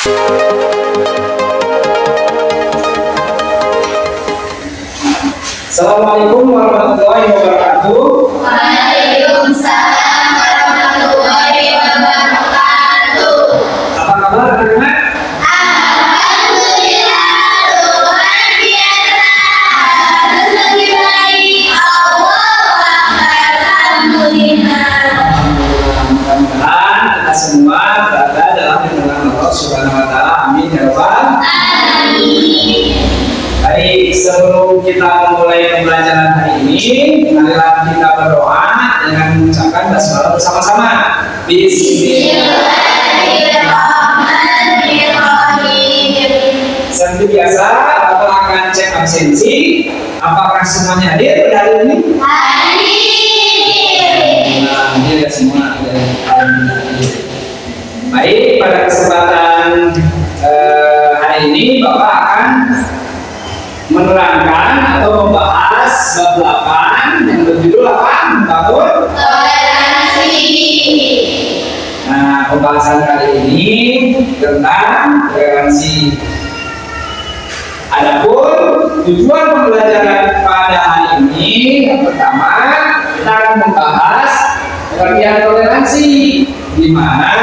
Assalamualaikum warahmatullahi wabarakatuh. Waalaikumsalam warahmatullahi wabarakatuh. Apa kabar anak-anak? Alhamdulillah, luar biasa. Harus lebih baik. Allahu Akbar. Alhamdulillah. Mudah-mudahan kita semua berada dalam lindungan Allah Subhanahu wa taala. Amin ya rabbal. Amin. Baik, sebelum kita memulai pembelajaran hari ini, marilah kita berdoa dengan mengucapkan basmalah bersama-sama. Bismillahirrahmanirrahim. Seperti biasa, Bapak akan cek absensi. Apakah semuanya hadir pada hari ini? Hadir. Nah, hadir ya semua. Baik, pada kesempatan hari ini Bapak akan menerangkan atau membahas bab 8 yang berjudul apa? Membangun Toleransi. Nah, pembahasan kali ini tentang toleransi. Adapun tujuan pembelajaran pada hari ini, yang pertama kita akan membahas pengertian toleransi, di mana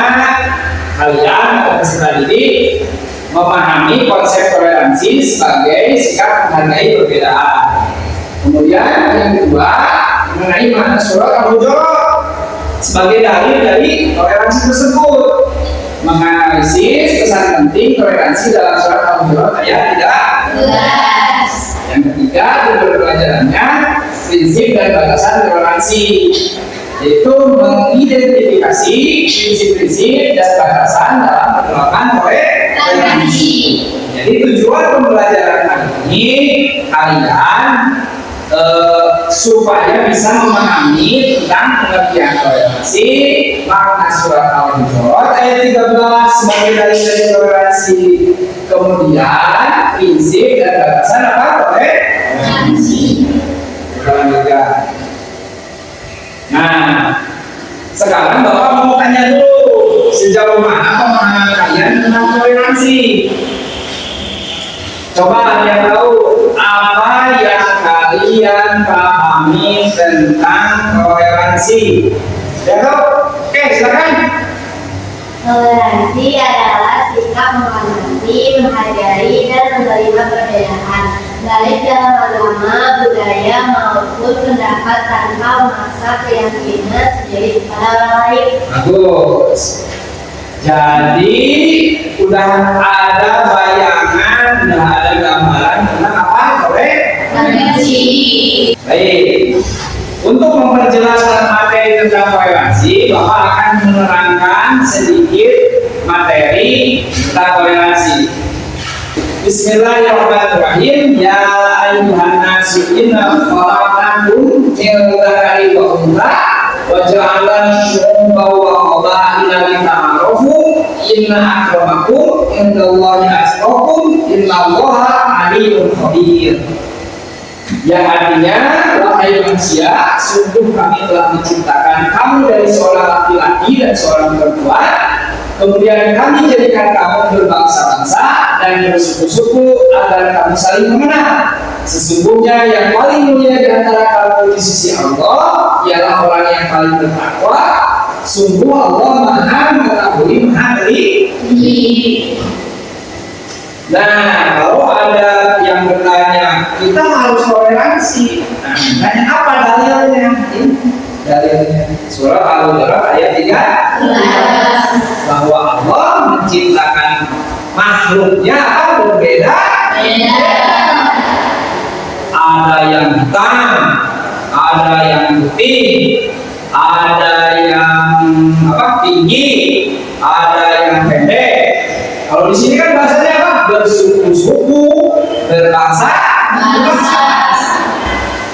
kalian atau peserta didik memahami konsep toleransi sebagai sikap menghargai perbedaan. Kemudian yang kedua mengenai makna surat Al-Hujurat sebagai dalil dari toleransi tersebut, menganalisis pesan penting toleransi dalam surat Al-Hujurat ayat 13. Yang ketiga tujuan pelajarannya prinsip dan batasan toleransi, yaitu mengidentifikasi prinsip-prinsip dan batasan dalam penerapan toleransi. Jadi tujuan pembelajaran kali ini kalian supaya bisa memahami tentang pengertian toleransi, makna surat Al-Hujurat ayat 13 sebagai dalil dari toleransi, kemudian prinsip dan batasan apa toleransi. Nah, sekarang Bapak mau tanya dulu, sejauh mana pemahaman kalian tentang toleransi? Coba yang tahu apa yang kalian pahami tentang toleransi? Ya tahu? Oke, silakan. Toleransi adalah sikap menghormati, menghargai, dan menerima perbedaan, baik dalam agama, budaya, maupun pendapat tanpa memaksa keyakinan sendiri kepada orang lain. Bagus. Jadi udah ada bayangan, udah ada gambaran tentang apa toleransi. Baik. Untuk memperjelas materi tentang toleransi, Bapak akan menerangkan sedikit materi tentang toleransi. Bismillahirrahmanirrahim. Ya ayyuhan nasu inna khalaqnakum min dzakarin wa untha wa ja'alna syu'uban wa qabaila lita'arafu inna akramakum indallahi atqakum innallaha alimun khabir. Yang artinya, wahai manusia, sungguh kami telah menciptakan kamu dari seorang laki-laki dan seorang perempuan, kemudian kami jadikan kamu berbangsa-bangsa dan bersuku-suku agar kamu saling mengenal. Sesungguhnya yang paling mulia di antara kamu di sisi Allah ialah orang yang paling bertakwa. Sungguh Allah Maha mengetahui, Maha teliti. Nah, kalau ada yang bertanya, kita harus toleransi. Nah, nanya apa dalilnya? Dalilnya surah Al-Hujurat ayat 3, bahwa Allah menciptakan makhluknya berbeda. Ada yang hitam, ada yang putih, ada yang tinggi, ada yang pendek. Kalau di sini kan bahasanya apa? Bersuku-suku, berbangsa.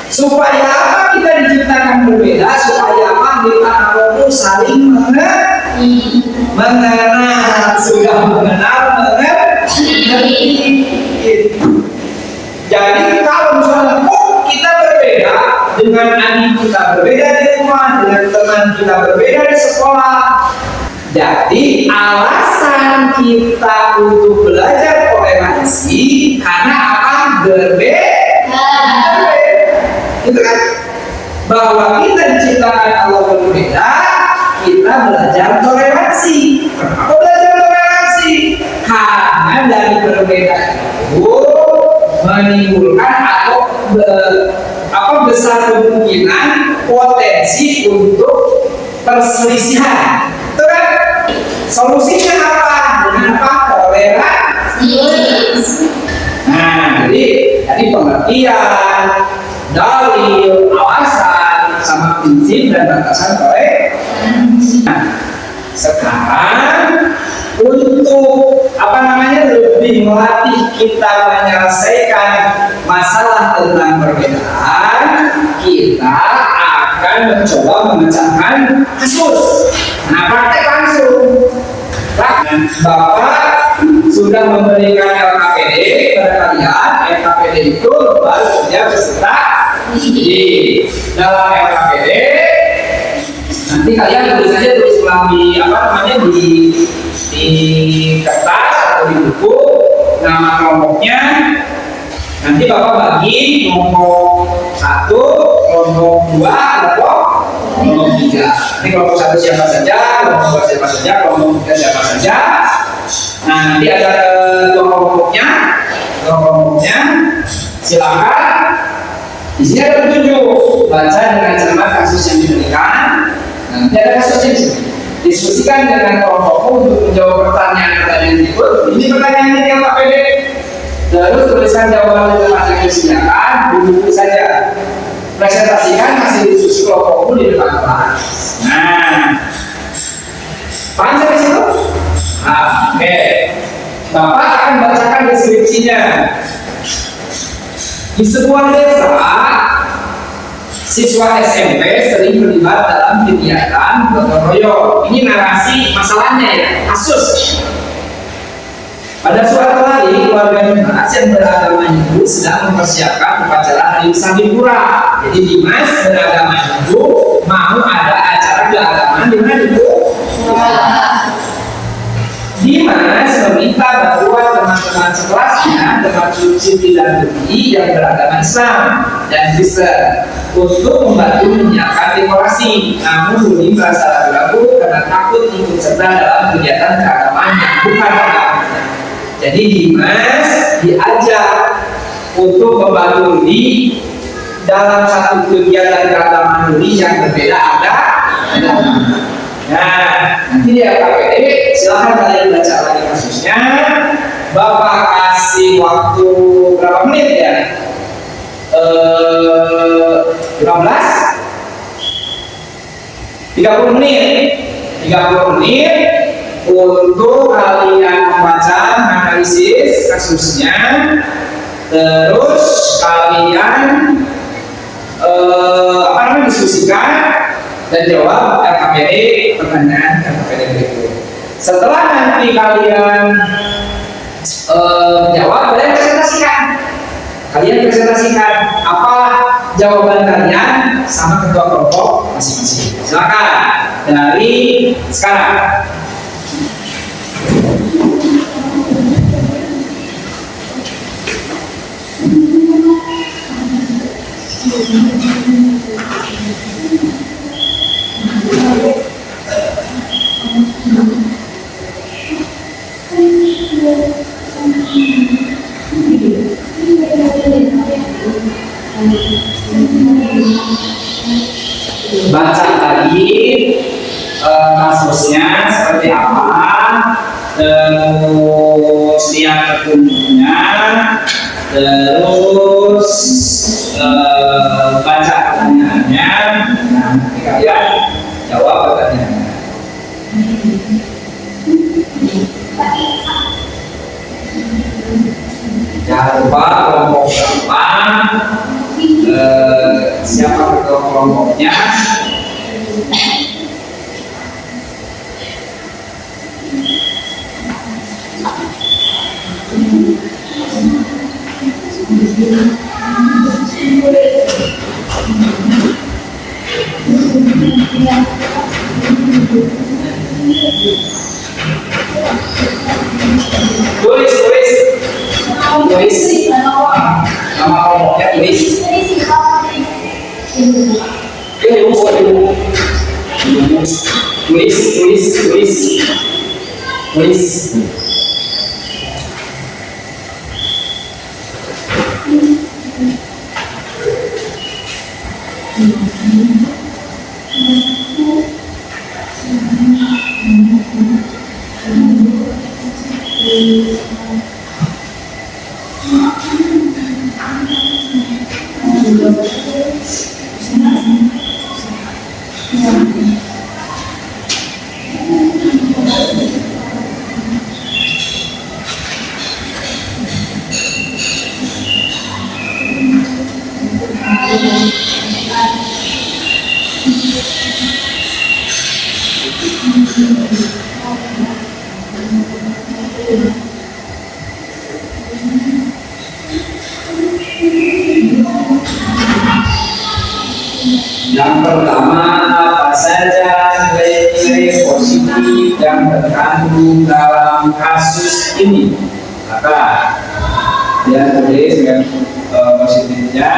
Supaya apa kita diciptakan berbeda? Supaya apa? Kita harus saling mengenal. Sudah mengenal, mengerti. Jadi kalau misalnya kita berbeda dengan adik kita berbeda di rumah, dengan teman kita berbeda di sekolah, Jadi alasan kita untuk belajar toleransi karena apa? Berbeda. Itu kan? Bahwa kita diciptakan Allah berbeda, kita belajar toleransi. Kenapa belajar toleransi? Karena dari perbedaan itu menimbulkan atau besar kemungkinan potensi untuk perselisihan. Itu kan? Solusinya apa? Dengan apa? Toleransi. Nah, jadi pengertian, dalil, alasan, sama prinsip dan batasan toleransi. Nah, sekarang untuk lebih melatih kita menyelesaikan masalah tentang perbedaan, kita akan mencoba memecahkan kasus. Nah, praktek langsung. Bapak sudah memberikan LKPD kepada kalian. LKPD itu baru kerja peserta didik. Dalam LKPD nanti kalian tulis saja, tulis ulang di kertas atau di buku nama kelompoknya. Nanti Bapak bagi kelompok 1, kelompok 2, kelompok 3. Ini kelompok 1 siapa saja, kelompok 2 siapa saja, kelompok 3 siapa saja. Nah, nanti ada kelompoknya. Silakan. Di sini ada petunjuk, baca dengan cermat kasus yang diberikan. Nanti ada kasus yang diskusikan dengan kelompokmu untuk menjawab pertanyaan-pertanyaan berikut. Ini pertanyaannya yang Pak PD. Terus tuliskan jawaban dengan materi yang disediakan, buku saja. Presentasikan hasil diskusi kelompokmu di depan kelas. Nah, panjang di situ. Oke. Bapak akan bacakan deskripsinya. Di sebuah desa, siswa SMP sering terlibat dalam kegiatan gotong royong. Ini narasi masalahnya ya, kasus. Pada suatu hari, keluarga Dimas yang beragama Hindu sedang mempersiapkan upacara hari Sabipura. Jadi Dimas beragama Hindu mau ada acara keagamaan di mana itu? Dimas meminta bantuan teman-teman sekelasnya, termasuk Siti dan Budi yang beragama Islam dan Kristen, untuk membantu menyiapkan dekorasi. Namun Budi merasa ragu-ragu karena takut ikut serta dalam kegiatan keagamaan yang bukan agamanya. Jadi Dimas diajak untuk membantu Budi dalam satu kegiatan keagamaan Budi yang berbeda agama. Nah, nanti di LKPD silahkan kalian baca lagi kasusnya. Bapak kasih waktu berapa menit ya? 15? 30 menit. 30 menit untuk kalian membaca, analisis kasusnya. Terus kalian diskusikan dan jawab LKPD pertanyaan LKPD berikut. Setelah nanti kalian jawab, kalian presentasikan apa jawaban kalian sama ketua kelompok masing-masing. Silakan dari sekarang. Baca lagi kasusnya seperti apa, terus lihat petunjuknya, terus baca pertanyaannya. Nah, nanti kalian jawab pertanyaannya. Jangan lupa kelompok berapa, siapa ketua kelompoknya. tulis. Yang pertama, apa saja nilai-nilai positif yang terkandung dalam kasus ini? Maka dia tulis dengan positifnya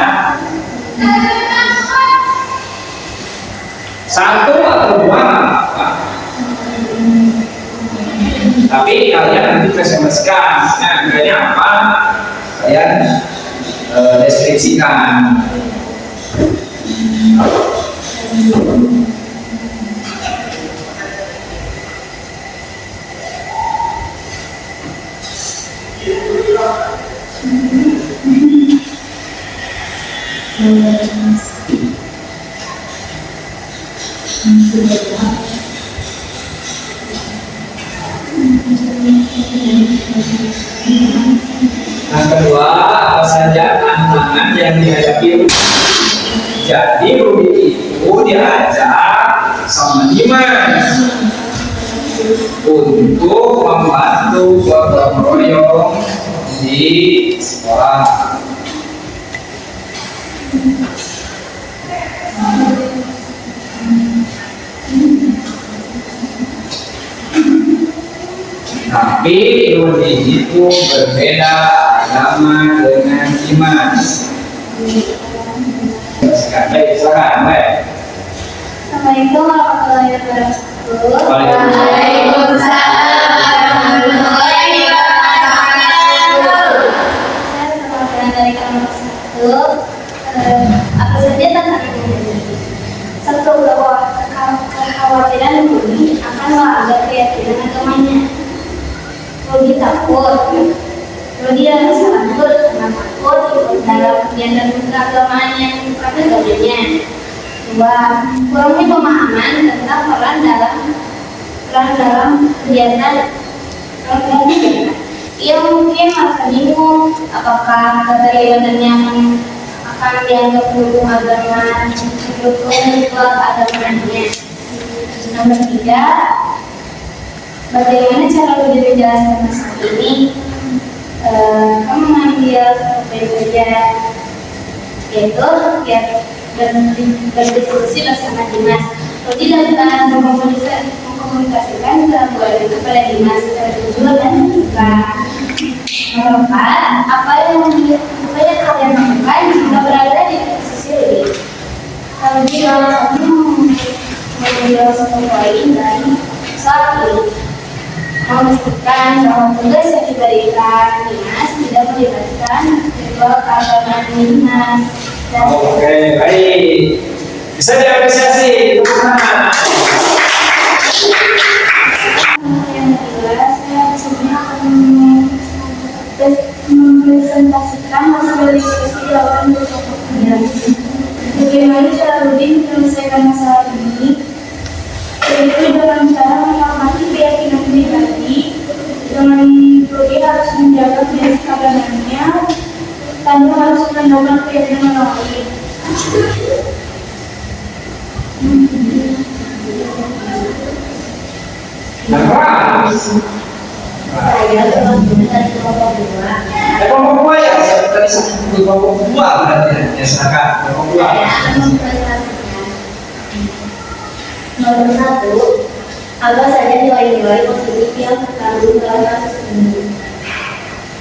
1 atau 2, tapi kalian nanti presentasikan. Nah, nilainya apa? Kalian deskripsikan. Yang kedua, apa saja tantangan yang dihadapi Rudi. Jadi Rudi itu diajak sama Dimas untuk membantu gotong royong di sekolah. Tapi Rudi itu berbeda agama dengan Dimas. Silakan, baik. Assalamualaikum warahmatullahi wabarakatuh. Waalaikumsalam warahmatullahi wabarakatuh. Saya perwakilan dari kelompok 1. Apa saja tentang ini? 1. Bahwa kekhawatiran Rudi akan melanggar keyakinan agamanya. Rudi takut. Rudi rasa takut karena takut ikut dalam kegiatan keagamaan karena gaulnya. 2. Kurangnya pemahaman tentang peran dalam kegiatan. Ia mungkin merasa bingung apakah keterlibatan yang akan dianggap mendukung agama mendukung keagamannya. Nomor 3. Bagaimana cara Rudi menjelaskan masalah ini? Kamu mengambil berbeda, yaitu berdiskusi bersama Dimas. Rudi dalam mengkomunikasikan gangguan itu pada Dimas secara jujur dan terbuka. Nomor 4. Apa yang kalian lakukan jika berada di posisi Rudi? Kalau jika kamu mengambil satu poin dari soal ini, memastikan bahwa tugas yang diberikan Dimas tidak melibatkan ritual keagamaan Dimas. Oke, baik. Bisa diapresiasi. Yang kedua, saya sebenarnya akan mempresentasikan hasil diskusi dilakukan di kelompok 9. Bagaimana cara Rudi menyelesaikan masalah ini? Yaitu dengan cara menghormati keyakinan pribadi. Dengan Rudi harus menjaga prinsip agamanya tanpa harus menolak keyakinan orang lain. Saya teman-teman dari kelompok 2. Kelompok 2 ya, tadi sebut kelompok 2 berarti ya, silakan kelompok 2. Saya akan mempresentasikan. Nomor 1, apa saja nilai-nilai positif yang terkandung dalam kasus ini?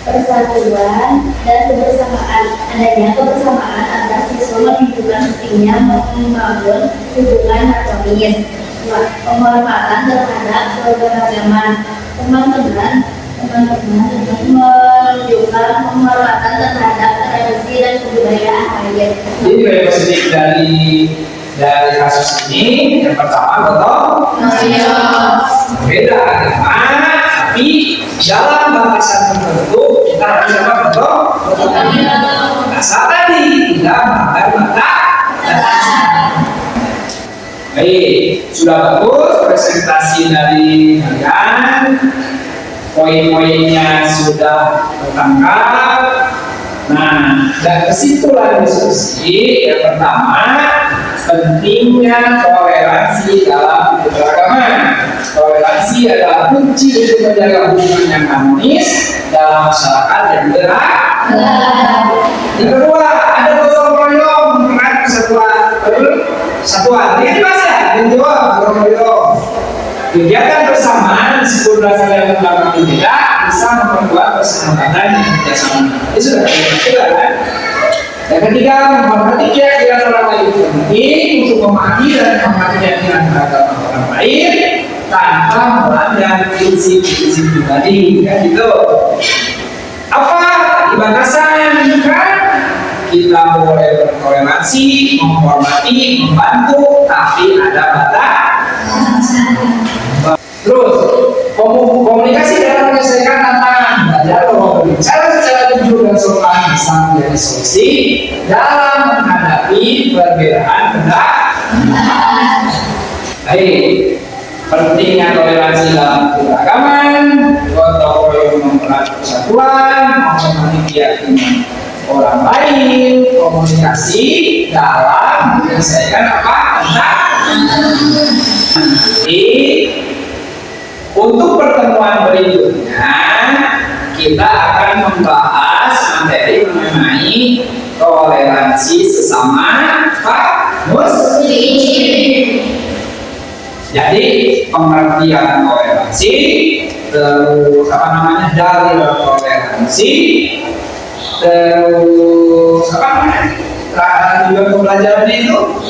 Persatuan dan kebersamaan. Adanya kebersamaan antar siswa menunjukkan pentingnya membangun hubungan harmonis. dua, penghormatan terhadap keberagaman. Teman-teman menunjukkan penghormatan terhadap tradisi dan kebudayaan lain. Jadi karakteristik dari kasus ini yang pertama betul beda agama, tapi dalam batasan tertentu kita harus apa betul? Dasar tadi tidak melanggar batas. Baik, sudah bagus presentasi dari kalian. Poin-poinnya sudah tertangkap. Nah, dan kesimpulan diskusi yang pertama, pentingnya toleransi dalam beragama. Toleransi adalah kunci untuk menjaga hubungan yang harmonis dalam masyarakat yang beragama. Yang kedua, ada gotong royong, kan satuan. Ini mas ya, yang kedua gotong royong. Kegiatan bersama meskipun berasal dari belakang berbeda bisa memperkuat persahabatan dan kerjasama. Ini sudah kita kan? Yang ketiga, menghormati keyakinan orang lain itu penting untuk memahami dan menghormati keyakinan beragama orang lain tanpa melanggar prinsip-prinsip pribadi, kan gitu. Apa di batasan kan? Kita boleh bertoleransi, menghormati, membantu, tapi ada batas. Terus, komunikasi dalam menyelesaikan tantangan. Belajar bahwa berbicara secara jujur dan sopan bisa menjadi solusi dalam menghadapi perbedaan pendapat. Baik, pentingnya toleransi dalam keberagaman, gotong royong mempererat persatuan, menghormati keyakinan orang lain, komunikasi dalam menyelesaikan apa? Jadi, untuk pertemuan berikutnya kita akan membahas materi mengenai toleransi sesama muslim. Jadi pengertian toleransi, terus dalil toleransi, terus juga pembelajaran itu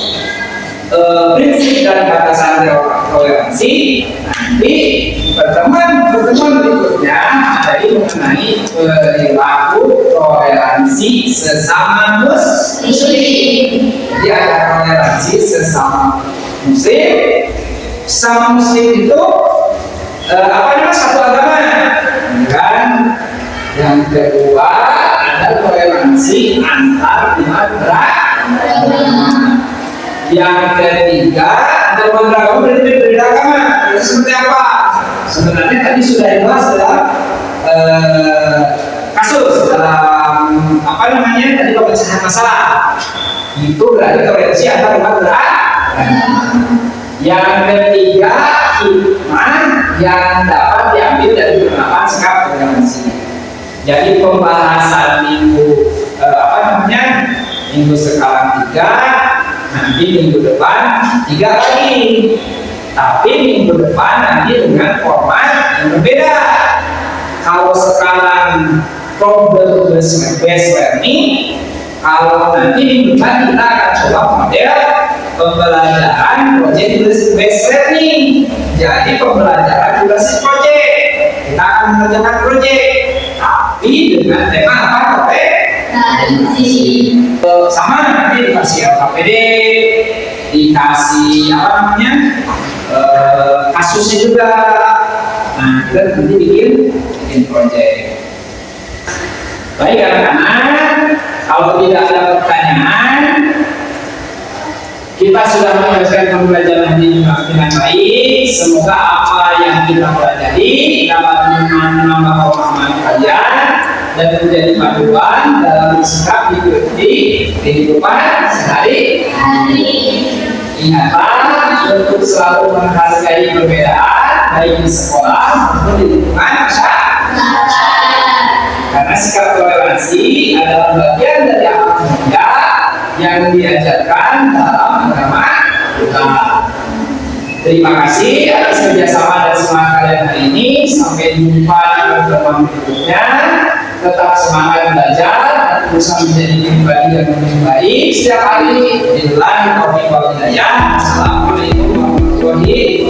prinsip dan batasan toleransi. Nanti pertemuan berikutnya materi mengenai perilaku toleransi sesama muslim. Jadi ada toleransi sesama muslim. Sesama muslim itu satu agama, kan? Yang kedua ada toleransi antar umat beragama. Yang ketiga ada beragama berbeda agama. Seperti apa? Sebenarnya tadi sudah dibahas dalam kasus dalam tadi pemecahan masalah. Itu berarti toleransi antar umat beragama. Yang ketiga hikmah yang dapat diambil dari penerapan sikap toleransi. Jadi pembahasan minggu sekarang 3, nanti minggu depan 3 lagi. Tapi minggu depan nanti dengan format yang berbeda. Kalau sekarang problem based learning, kalau nanti minggu depan kita akan coba model pembelajaran project based learning. Jadi pembelajaran berbasis project. Kita akan mengerjakan project, tapi dengan tema apa? Sama nanti dikasih LKPD, dikasih kasusnya juga. Nah, kita nanti bikin project. Baik anak-anak, kalau tidak ada pertanyaan, kita sudah menyelesaikan pembelajaran ini dengan baik. Semoga apa yang kita pelajari dapat menambah pemahaman kalian dan menjadi panduan dalam bersikap di kehidupan sehari-hari. Ingatlah untuk selalu menghargai perbedaan baik di sekolah maupun di lingkungan masyarakat. Karena sikap toleransi adalah bagian dari amal mulia yang diajarkan dalam agama kita. Terima kasih atas kerjasama dan semangat kalian hari ini. Sampai jumpa di pertemuan berikutnya. Tetap semangat belajar dan berusaha menjadi pribadi yang lebih baik setiap hari. Billahi taufiq wal hidayah. Assalamualaikum warahmatullahi wabarakatuh. Ibrahim